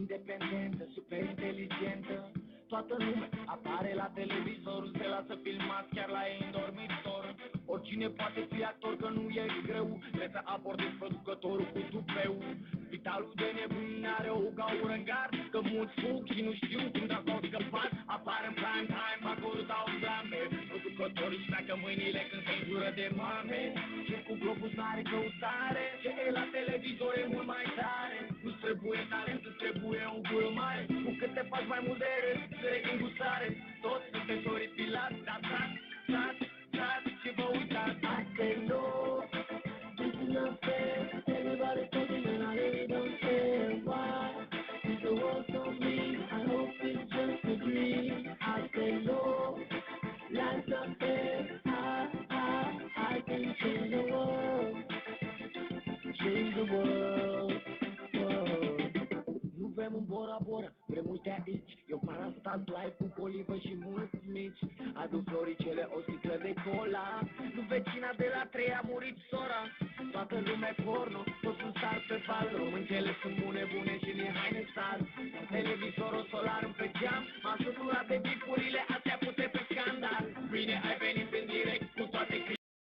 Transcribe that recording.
independentă, super inteligentă. Toată lumea apare la televizor, se lasă filmat chiar la ei în dormitor. Oricine poate fi actor, că nu e greu, trebuie să abordezi producătorul cu tupeu. Spitalul de nebuni are o gaură în gard, că mulți fug și nu știu cum dacă au scăpat. Apar în prime time, acolo dau flame. Producătorii își pleacă mâinile când se înjură de mame. Ce cu globul n-are căutare, ce e la televizor e mult mai tare. Nu-ți trebuie talent, îți trebuie un gură mare, cu cât te faci mai mult de râs, direct în gustare. Toți suntem oripilați, dar stați, ce vă uitați. I say no, this is not fair. Everybody's talking and I really don't care. Why is the world so mean? I hope it's just a dream. I say no, life's not fair. I can change the world. Change the world. Nu vrem un Bora Bora, vrem uite aici. Eu parastat live cu colivă și mulți mici. Adu floricele, o sticlă de cola. Nu vecina de la 3 a murit sora. Toată lumea porno, toți sunt star pe val. Româncele sunt bune și din haine star. Televizorul solar în